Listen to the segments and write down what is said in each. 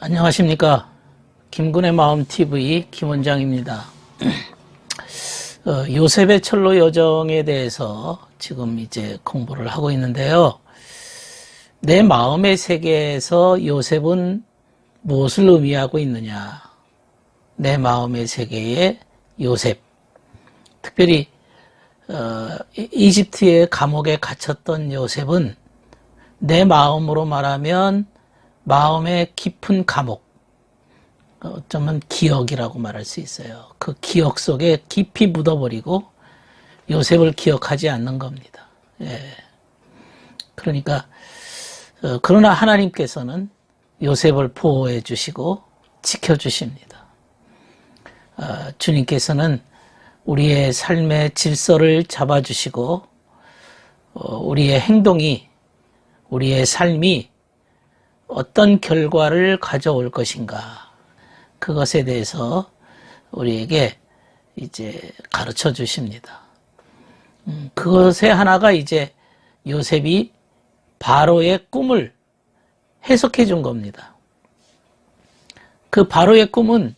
안녕하십니까. 김군의 마음TV 김원장입니다. 요셉의 철로 여정에 대해서 지금 이제 공부를 하고 있는데요. 내 마음의 세계에서 요셉은 무엇을 의미하고 있느냐. 내 마음의 세계의 요셉. 특별히 이집트의 감옥에 갇혔던 요셉은 내 마음으로 말하면 마음의 깊은 감옥, 어쩌면 기억이라고 말할 수 있어요. 그 기억 속에 깊이 묻어버리고 요셉을 기억하지 않는 겁니다. 예. 그러니까 그러나 하나님께서는 요셉을 보호해 주시고 지켜주십니다. 주님께서는 우리의 삶의 질서를 잡아주시고 우리의 행동이, 우리의 삶이 어떤 결과를 가져올 것인가, 그것에 대해서 우리에게 이제 가르쳐 주십니다. 그것의 하나가 이제 요셉이 바로의 꿈을 해석해 준 겁니다. 그 바로의 꿈은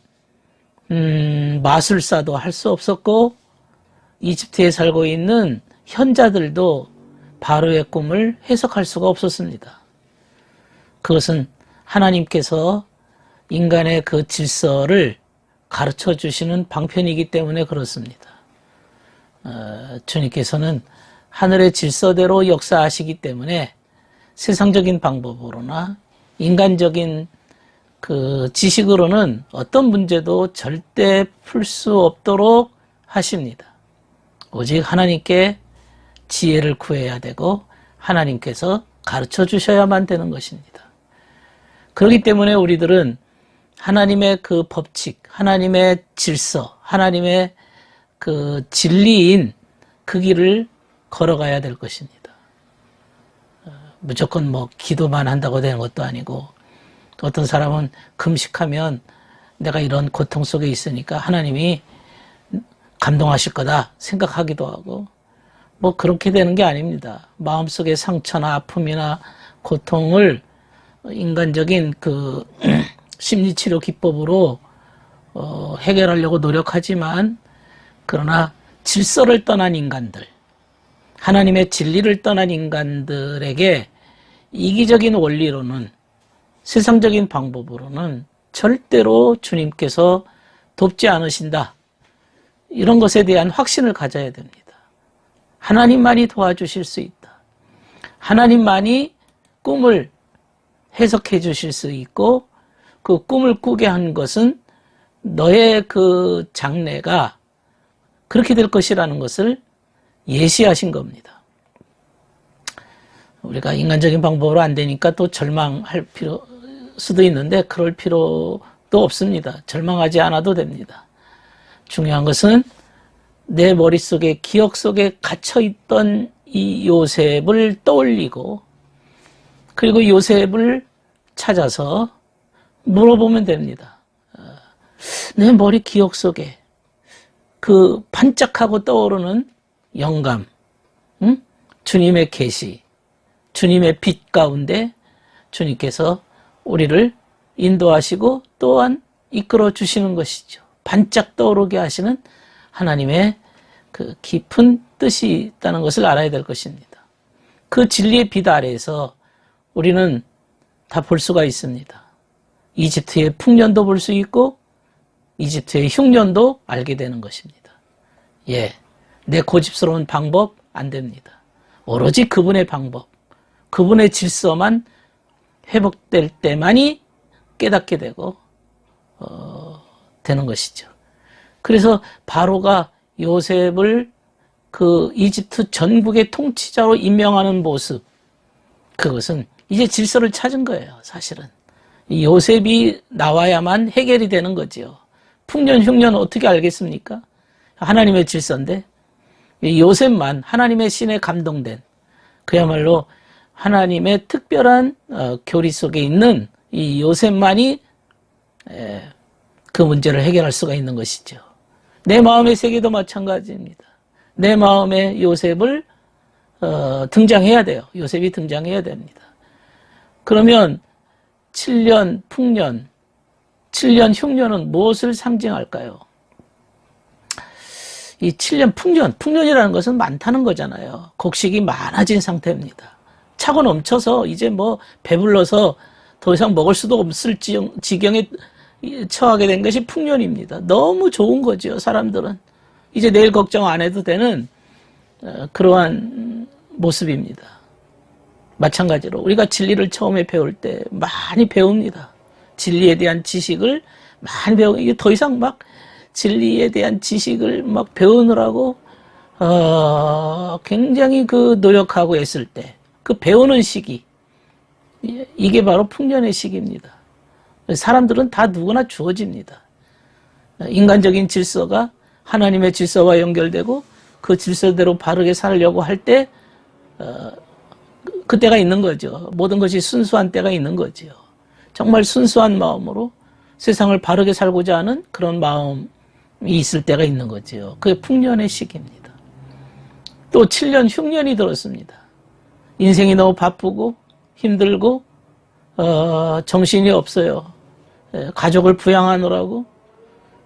마술사도 할 수 없었고 이집트에 살고 있는 현자들도 바로의 꿈을 해석할 수가 없었습니다. 그것은 하나님께서 인간의 그 질서를 가르쳐 주시는 방편이기 때문에 그렇습니다. 주님께서는 하늘의 질서대로 역사하시기 때문에 세상적인 방법으로나 인간적인 그 지식으로는 어떤 문제도 절대 풀 수 없도록 하십니다. 오직 하나님께 지혜를 구해야 되고 하나님께서 가르쳐 주셔야만 되는 것입니다. 그렇기 때문에 우리들은 하나님의 그 법칙, 하나님의 질서, 하나님의 그 진리인 그 길을 걸어가야 될 것입니다. 무조건 뭐 기도만 한다고 되는 것도 아니고, 어떤 사람은 금식하면 내가 이런 고통 속에 있으니까 하나님이 감동하실 거다 생각하기도 하고, 뭐 그렇게 되는 게 아닙니다. 마음속의 상처나 아픔이나 고통을 인간적인 그 심리치료 기법으로 해결하려고 노력하지만, 그러나 질서를 떠난 인간들, 하나님의 진리를 떠난 인간들에게 이기적인 원리로는, 세상적인 방법으로는 절대로 주님께서 돕지 않으신다, 이런 것에 대한 확신을 가져야 됩니다. 하나님만이 도와주실 수 있다. 하나님만이 꿈을 해석해 주실 수 있고, 그 꿈을 꾸게 한 것은 너의 그 장래가 그렇게 될 것이라는 것을 예시하신 겁니다. 우리가 인간적인 방법으로 안 되니까 또 절망할 수도 있는데, 그럴 필요도 없습니다. 절망하지 않아도 됩니다. 중요한 것은 내 머릿속에, 기억 속에 갇혀있던 이 요셉을 떠올리고, 그리고 요셉을 찾아서 물어보면 됩니다. 내 머리 기억 속에 그 반짝하고 떠오르는 영감, 주님의 계시, 주님의 빛 가운데 주님께서 우리를 인도하시고 또한 이끌어 주시는 것이죠. 반짝 떠오르게 하시는 하나님의 그 깊은 뜻이 있다는 것을 알아야 될 것입니다. 그 진리의 빛 아래에서 우리는 다 볼 수가 있습니다. 이집트의 풍년도 볼 수 있고 이집트의 흉년도 알게 되는 것입니다. 예, 내 고집스러운 방법 안 됩니다. 오로지 그분의 방법, 그분의 질서만 회복될 때만이 깨닫게 되고 되는 것이죠. 그래서 바로가 요셉을 그 이집트 전국의 통치자로 임명하는 모습, 그것은 이제 질서를 찾은 거예요. 사실은 요셉이 나와야만 해결이 되는 거지요. 풍년 흉년 어떻게 알겠습니까? 하나님의 질서인데, 요셉만 하나님의 신에 감동된, 그야말로 하나님의 특별한 교리 속에 있는 이 요셉만이 그 문제를 해결할 수가 있는 것이죠. 내 마음의 세계도 마찬가지입니다. 내 마음의 요셉을 등장해야 돼요. 요셉이 등장해야 됩니다. 그러면 7년, 풍년, 7년 흉년은 무엇을 상징할까요? 이 7년 풍년이라는 것은 많다는 거잖아요. 곡식이 많아진 상태입니다. 차고 넘쳐서 이제 뭐 배불러서 더 이상 먹을 수도 없을 지경에 처하게 된 것이 풍년입니다. 너무 좋은 거죠, 사람들은. 이제 내일 걱정 안 해도 되는 그러한 모습입니다. 마찬가지로 우리가 진리를 처음에 배울 때 많이 배웁니다. 진리에 대한 지식을 많이 배우고, 이게 더 이상 막 진리에 대한 지식을 막 배우느라고 굉장히 그 노력하고 애쓸 때, 그 배우는 시기, 이게 바로 풍년의 시기입니다. 사람들은 다 누구나 주어집니다. 인간적인 질서가 하나님의 질서와 연결되고 그 질서대로 바르게 살려고 할 때 그때가 있는 거죠. 모든 것이 순수한 때가 있는 거죠. 정말 순수한 마음으로 세상을 바르게 살고자 하는 그런 마음이 있을 때가 있는 거죠. 그게 풍년의 시기입니다. 또 7년 흉년이 들었습니다. 인생이 너무 바쁘고 힘들고 정신이 없어요. 가족을 부양하느라고,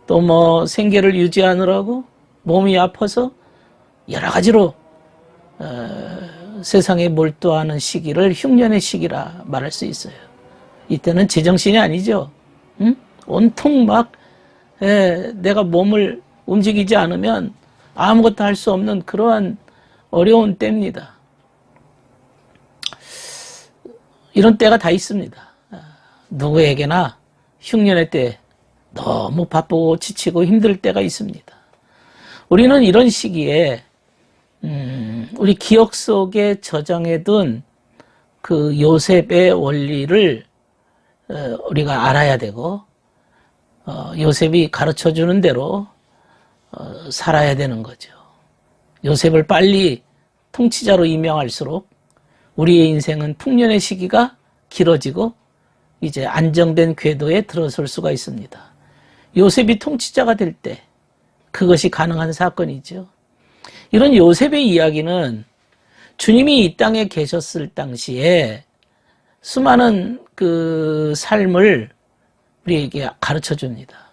또 뭐 생계를 유지하느라고 몸이 아파서 여러 가지로 세상에 몰두하는 시기를 흉년의 시기라 말할 수 있어요. 이때는 제정신이 아니죠. 응? 온통 막 내가 몸을 움직이지 않으면 아무것도 할 수 없는 그러한 어려운 때입니다. 이런 때가 다 있습니다. 누구에게나 흉년의 때 너무 바쁘고 지치고 힘들 때가 있습니다. 우리는 이런 시기에 우리 기억 속에 저장해둔 그 요셉의 원리를 우리가 알아야 되고, 요셉이 가르쳐주는 대로 살아야 되는 거죠. 요셉을 빨리 통치자로 임명할수록 우리의 인생은 풍년의 시기가 길어지고 이제 안정된 궤도에 들어설 수가 있습니다. 요셉이 통치자가 될 때 그것이 가능한 사건이죠. 이런 요셉의 이야기는 주님이 이 땅에 계셨을 당시에 수많은 그 삶을 우리에게 가르쳐 줍니다.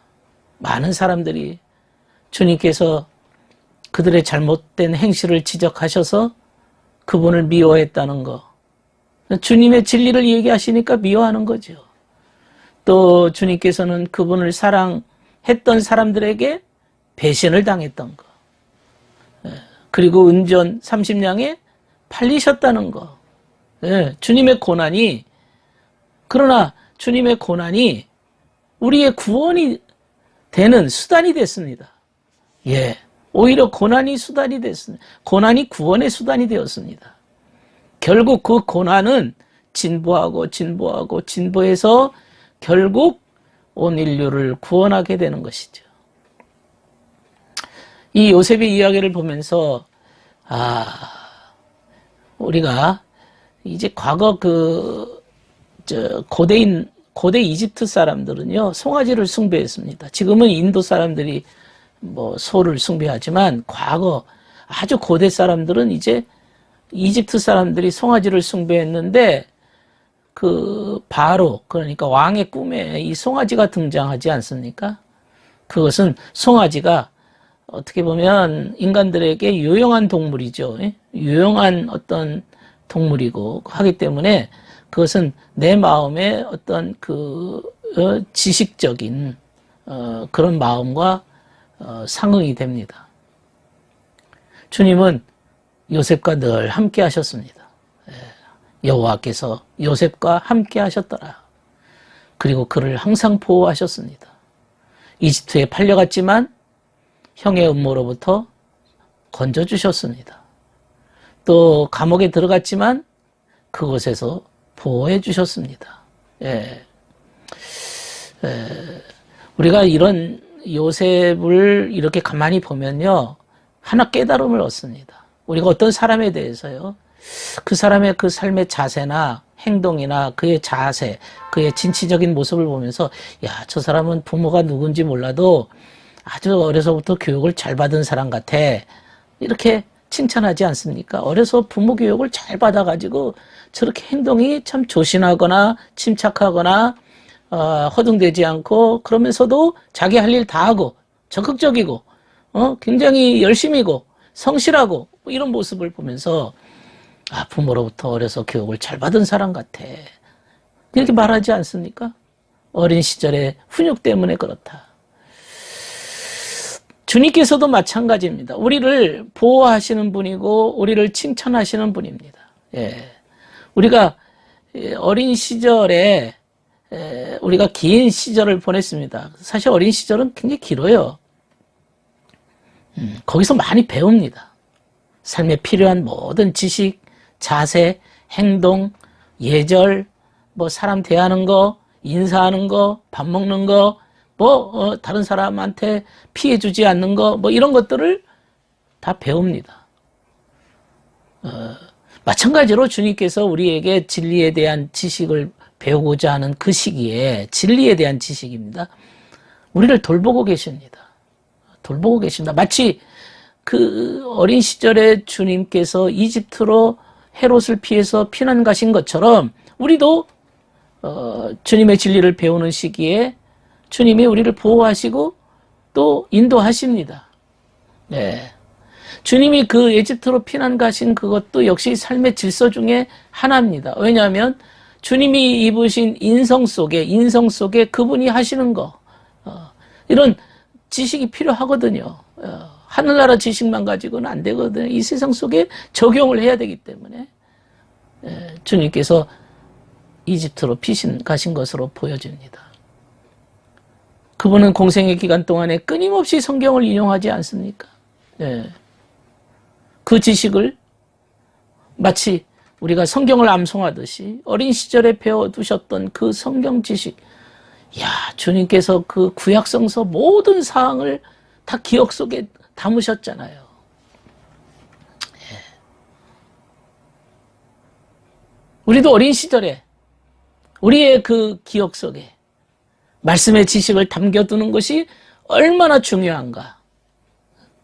많은 사람들이 주님께서 그들의 잘못된 행실을 지적하셔서 그분을 미워했다는 거, 주님의 진리를 얘기하시니까 미워하는 거죠. 또 주님께서는 그분을 사랑했던 사람들에게 배신을 당했던 거, 그리고 은전 30냥에 팔리셨다는 거. 주님의 고난이, 그러나 주님의 고난이 우리의 구원이 되는 수단이 됐습니다. 오히려 고난이 수단이 됐습니다. 고난이 구원의 수단이 되었습니다. 결국 그 고난은 진보해서 결국 온 인류를 구원하게 되는 것이죠. 이 요셉의 이야기를 보면서 우리가 이제 과거 고대 이집트 사람들은요, 송아지를 숭배했습니다. 지금은 인도 사람들이 뭐 소를 숭배하지만 과거 아주 고대 사람들은 이제 이집트 사람들이 송아지를 숭배했는데, 그 바로, 그러니까 왕의 꿈에 이 송아지가 등장하지 않습니까? 그것은 송아지가 어떻게 보면 인간들에게 유용한 동물이죠. 유용한 어떤 동물이고 하기 때문에 그것은 내 마음의 어떤 지식적인 그런 마음과 상응이 됩니다. 주님은 요셉과 늘 함께 하셨습니다. 여호와께서 요셉과 함께 하셨더라. 그리고 그를 항상 보호하셨습니다. 이집트에 팔려갔지만 형의 음모로부터 건져주셨습니다. 또 감옥에 들어갔지만 그곳에서 보호해 주셨습니다. 우리가 이런 요셉을 이렇게 가만히 보면요, 하나 깨달음을 얻습니다. 우리가 어떤 사람에 대해서요, 그 사람의 그 삶의 자세나 행동이나 그의 자세, 그의 진취적인 모습을 보면서 저 사람은 부모가 누군지 몰라도 아주 어려서부터 교육을 잘 받은 사람 같아, 이렇게 칭찬하지 않습니까? 어려서 부모 교육을 잘 받아가지고 저렇게 행동이 참 조신하거나 침착하거나 허둥대지 않고 그러면서도 자기 할 일 다 하고 적극적이고 굉장히 열심이고 성실하고 뭐 이런 모습을 보면서 부모로부터 어려서 교육을 잘 받은 사람 같아. 이렇게 말하지 않습니까? 어린 시절의 훈육 때문에 그렇다. 주님께서도 마찬가지입니다. 우리를 보호하시는 분이고 우리를 칭찬하시는 분입니다. 예. 우리가 어린 시절에 우리가 긴 시절을 보냈습니다. 사실 어린 시절은 굉장히 길어요. 거기서 많이 배웁니다. 삶에 필요한 모든 지식, 자세, 행동, 예절, 뭐 사람 대하는 거, 인사하는 거, 밥 먹는 거, 다른 사람한테 피해 주지 않는 거, 뭐 이런 것들을 다 배웁니다. 마찬가지로 주님께서 우리에게 진리에 대한 지식을 배우고자 하는 그 시기에 진리에 대한 지식입니다. 우리를 돌보고 계십니다. 돌보고 계십니다. 마치 그 어린 시절에 주님께서 이집트로 헤롯을 피해서 피난 가신 것처럼 우리도 주님의 진리를 배우는 시기에 주님이 우리를 보호하시고 또 인도하십니다. 네. 주님이 그 에집트로 피난 가신 그것도 역시 삶의 질서 중에 하나입니다. 왜냐하면 주님이 입으신 인성 속에 그분이 하시는 거, 이런 지식이 필요하거든요. 하늘나라 지식만 가지고는 안 되거든요. 이 세상 속에 적용을 해야 되기 때문에 주님께서 이집트로 가신 것으로 보여집니다. 그분은 공생의 기간 동안에 끊임없이 성경을 인용하지 않습니까? 네. 그 지식을 마치 우리가 성경을 암송하듯이 어린 시절에 배워두셨던 그 성경 지식, 주님께서 그 구약성서 모든 사항을 다 기억 속에 담으셨잖아요. 예. 우리도 어린 시절에 우리의 그 기억 속에 말씀의 지식을 담겨두는 것이 얼마나 중요한가,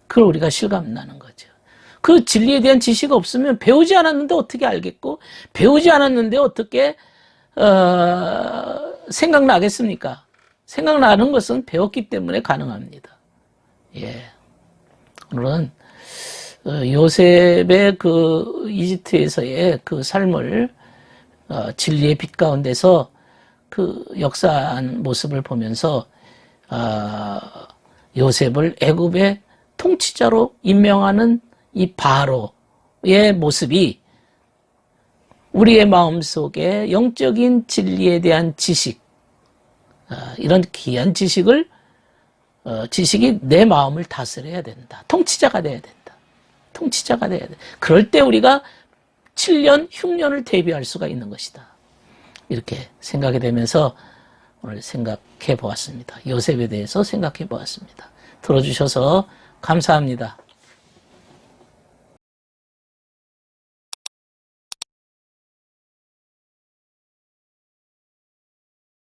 그걸 우리가 실감나는 거죠. 그 진리에 대한 지식이 없으면 배우지 않았는데 어떻게 알겠고, 배우지 않았는데 어떻게 생각나겠습니까? 생각나는 것은 배웠기 때문에 가능합니다. 예. 오늘은 요셉의 그 이집트에서의 그 삶을 진리의 빛 가운데서 그 역사한 모습을 보면서 요셉을 애굽의 통치자로 임명하는 이 바로의 모습이 우리의 마음속에 영적인 진리에 대한 지식, 이런 귀한 지식이 내 마음을 다스려야 된다. 통치자가 돼야 된다. 통치자가 돼야 돼. 그럴 때 우리가 7년, 흉년을 대비할 수가 있는 것이다. 이렇게 생각이 되면서 오늘 생각해 보았습니다. 요셉에 대해서 생각해 보았습니다. 들어주셔서 감사합니다.